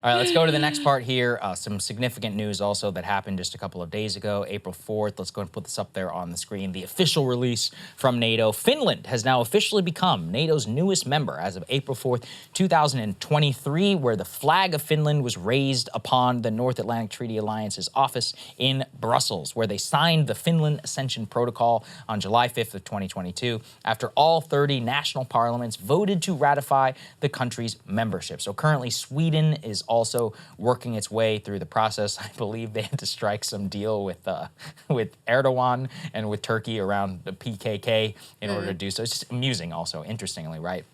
All right, let's go to the next part here. Some significant news also that happened just a couple of days ago, April 4th. Let's go and put this up there on the screen. The official release from NATO. Finland has now officially become NATO's newest member as of April 4th, 2023, where the flag of Finland was raised upon the North Atlantic Treaty Alliance's office in Brussels, where they signed the Finland Accession Protocol on July 5th of 2022, after all 30 national parliaments voted to ratify the country's membership. So currently, Sweden is also working its way through the process. I believe they had to strike some deal with Erdogan and with Turkey around the PKK in order to do so. It's just amusing also, interestingly, right?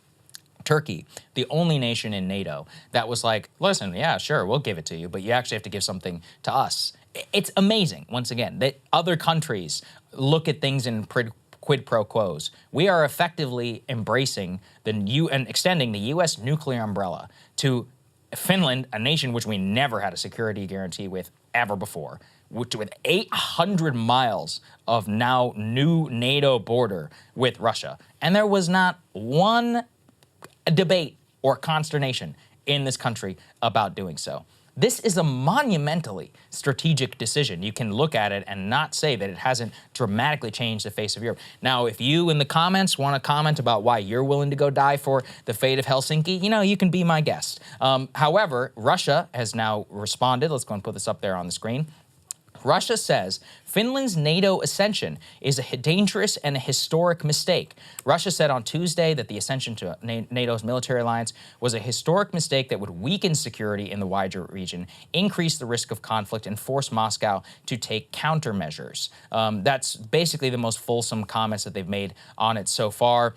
Turkey, the only nation in NATO that was like, listen, yeah, sure, we'll give it to you, but you actually have to give something to us. It's amazing, once again, that other countries look at things in quid pro quos. We are effectively embracing and extending the U.S. nuclear umbrella to Finland, a nation which we never had a security guarantee with ever before, with 800 miles of now new NATO border with Russia. And there was not one debate or consternation in this country about doing so. This is a monumentally strategic decision. You can look at it and not say that it hasn't dramatically changed the face of Europe. Now, if you in the comments want to comment about why you're willing to go die for the fate of Helsinki, you can be my guest. However, Russia has now responded. Let's go and put this up there on the screen. Russia says Finland's NATO accession is a dangerous and a historic mistake. Russia said on Tuesday that the accession to NATO's military alliance was a historic mistake that would weaken security in the wider region, increase the risk of conflict, and force Moscow to take countermeasures. That's basically the most fulsome comments that they've made on it so far.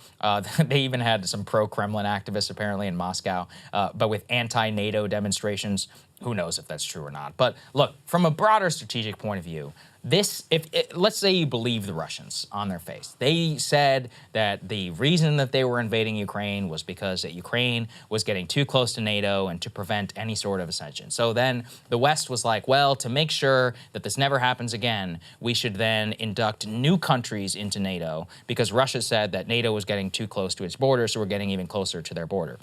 They even had some pro-Kremlin activists apparently in Moscow, but with anti-NATO demonstrations. Who knows if that's true or not. But look, from a broader strategic point of view, let's say you believe the Russians on their face. They said that the reason that they were invading Ukraine was because that Ukraine was getting too close to NATO and to prevent any sort of accession. So then the West was like, well, to make sure that this never happens again, we should then induct new countries into NATO because Russia said that NATO was getting too close to its border, so we're getting even closer to their border.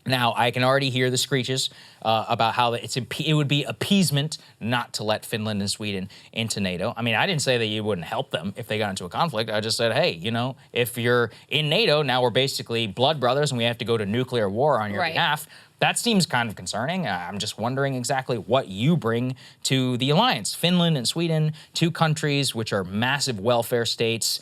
Now, I can already hear the screeches about how it would be appeasement not to let Finland and Sweden into NATO. I mean, I didn't say that you wouldn't help them if they got into a conflict. I just said, hey, if you're in NATO, now we're basically blood brothers and we have to go to nuclear war on your behalf. That seems kind of concerning. I'm just wondering exactly what you bring to the alliance. Finland and Sweden, two countries which are massive welfare states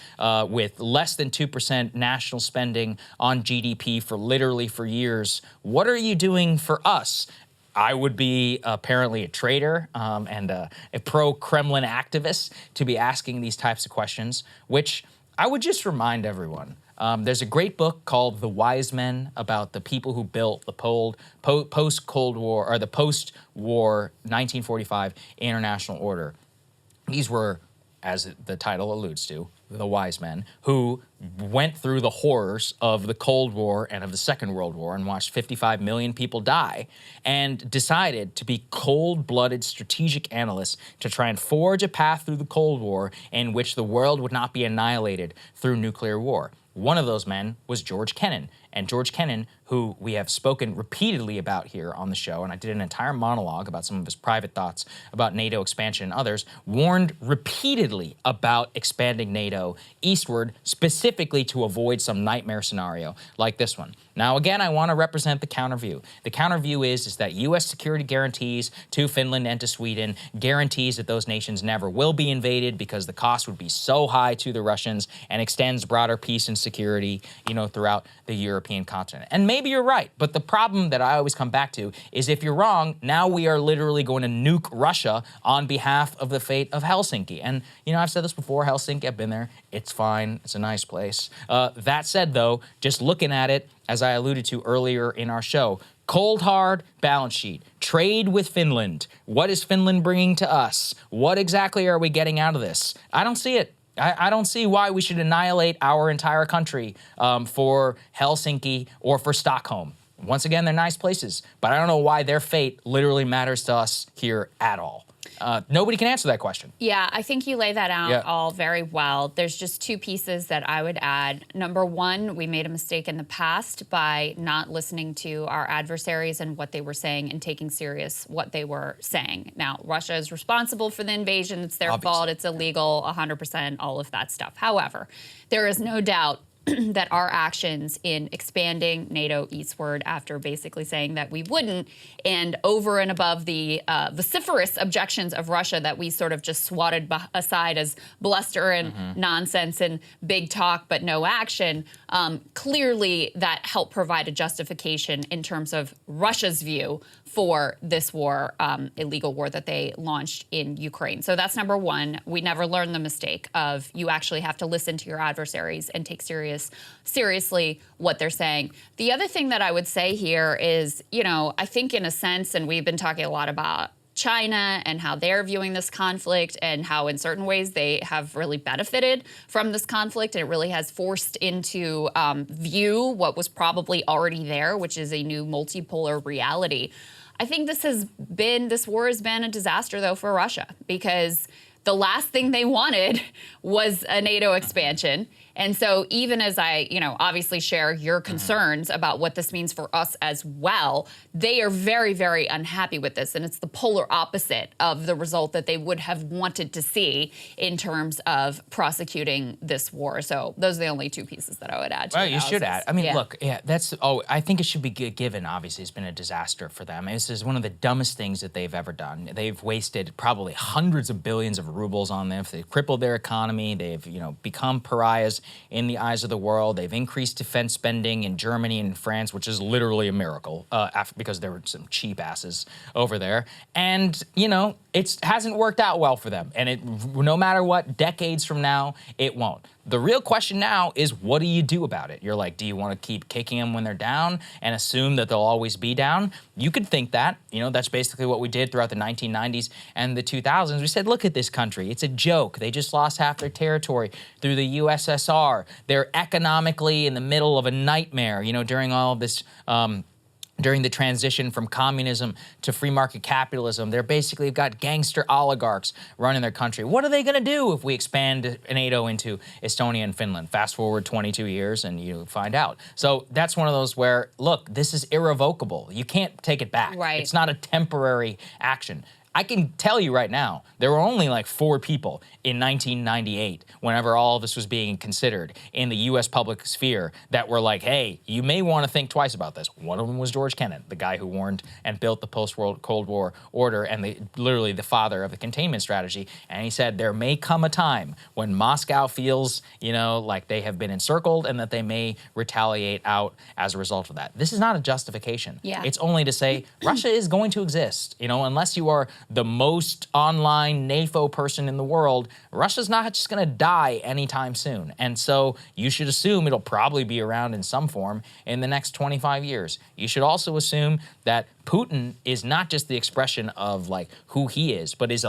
with less than 2% national spending on GDP for years. What are you doing for us? I would be apparently a traitor and a pro-Kremlin activist to be asking these types of questions, which I would just remind everyone. There's a great book called The Wise Men about the people who built the post-Cold War or the post-war 1945 international order. These were, as the title alludes to, the wise men who went through the horrors of the Cold War and of the Second World War and watched 55 million people die and decided to be cold-blooded strategic analysts to try and forge a path through the Cold War in which the world would not be annihilated through nuclear war. One of those men was George Kennan. And George Kennan, who we have spoken repeatedly about here on the show, and I did an entire monologue about some of his private thoughts about NATO expansion and others, warned repeatedly about expanding NATO eastward, specifically to avoid some nightmare scenario like this one. Now, again, I want to represent the counter-view. The counter-view is that U.S. security guarantees to Finland and to Sweden guarantees that those nations never will be invaded because the cost would be so high to the Russians and extends broader peace and security, throughout the European continent. And maybe you're right, but the problem that I always come back to is if you're wrong, now we are literally going to nuke Russia on behalf of the fate of Helsinki. And, I've said this before, Helsinki, I've been there. It's fine. It's a nice place. That said, though, just looking at it, as I alluded to earlier in our show, cold, hard balance sheet, trade with Finland. What is Finland bringing to us? What exactly are we getting out of this? I don't see it. I don't see why we should annihilate our entire country for Helsinki or for Stockholm. Once again, they're nice places, but I don't know why their fate literally matters to us here at all. Nobody can answer that question. Yeah, I think you lay that out all very well. There's just two pieces that I would add. Number one, we made a mistake in the past by not listening to our adversaries and what they were saying and taking serious what they were saying. Now, Russia is responsible for the invasion. It's their fault. It's illegal, 100%, all of that stuff. However, there is no doubt that our actions in expanding NATO eastward after basically saying that we wouldn't, and over and above the vociferous objections of Russia that we sort of just swatted aside as bluster and nonsense and big talk but no action, clearly that helped provide a justification in terms of Russia's view for this war, illegal war that they launched in Ukraine. So that's number one. We never learned the mistake of you actually have to listen to your adversaries and take seriously what they're saying. The other thing that I would say here is, you know, I think in a sense, and we've been talking a lot about China and how they're viewing this conflict and how in certain ways they have really benefited from this conflict, and it really has forced into view what was probably already there, which is a new multipolar reality. I think this war has been a disaster, though, for Russia, because the last thing they wanted was a NATO expansion. And so even as I, you know, obviously share your concerns about what this means for us as well, they are very, very unhappy with this. And it's the polar opposite of the result that they would have wanted to see in terms of prosecuting this war. So those are the only two pieces that I would add to Well, you should add. I mean, look, I think it should be given, obviously. It's been a disaster for them. This is one of the dumbest things that they've ever done. They've wasted probably hundreds of billions of rubles on them. They've crippled their economy. They've, you know, become pariahs in the eyes of the world. They've increased defense spending in Germany and France, which is literally a miracle because there were some cheap asses over there. And, you know, it hasn't worked out well for them. And no matter what, decades from now, it won't. The real question now is, what do you do about it? You're like, do you want to keep kicking them when they're down and assume that they'll always be down? You could think that. You know, that's basically what we did throughout the 1990s and the 2000s. We said, look at this country. It's a joke. They just lost half their territory through the USSR. They're economically in the middle of a nightmare, you know, during all of this during the transition from communism to free market capitalism. They're basically got gangster oligarchs running their country. What are they going to do if we expand NATO into Estonia and Finland? Fast forward 22 years and you find out. So that's one of those where, look, this is irrevocable. You can't take it back. Right. It's not a temporary action. I can tell you right now, there were only like 4 people in 1998, whenever all of this was being considered in the U.S. public sphere, that were like, hey, you may want to think twice about this. One of them was George Kennan, the guy who warned and built the post-Cold War order and literally the father of the containment strategy. And he said there may come a time when Moscow feels, you know, like they have been encircled and that they may retaliate out as a result of that. This is not a justification. Yeah. It's only to say Russia is going to exist, you know, unless you are the most online NAFO person in the world. Russia's not just going to die anytime soon. And so you should assume it'll probably be around in some form in the next 25 years. You should also assume that Putin is not just the expression of like who he is, but is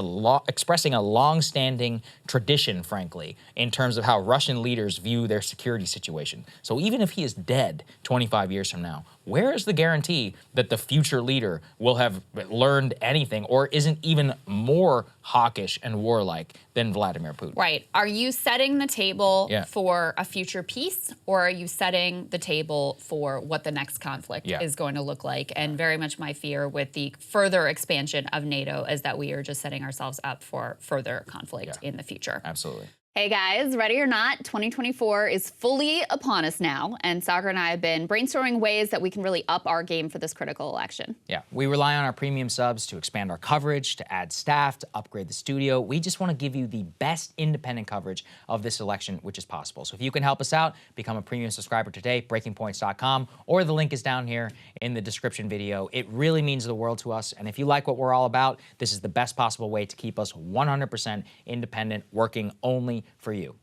expressing a long-standing tradition, frankly, in terms of how Russian leaders view their security situation. So even if he is dead 25 years from now, where is the guarantee that the future leader will have learned anything or isn't even more hawkish and warlike than Vladimir Putin? Right. Are you setting the table for a future peace, or are you setting the table for what the next conflict is going to look like? And very much my fear with the further expansion of NATO is that we are just setting ourselves up for further conflict in the future. Absolutely. Hey guys, ready or not, 2024 is fully upon us now, and Saagar and I have been brainstorming ways that we can really up our game for this critical election. Yeah, we rely on our premium subs to expand our coverage, to add staff, to upgrade the studio. We just want to give you the best independent coverage of this election, which is possible. So if you can help us out, become a premium subscriber today, breakingpoints.com, or the link is down here in the description video. It really means the world to us, and if you like what we're all about, this is the best possible way to keep us 100% independent, working only for you.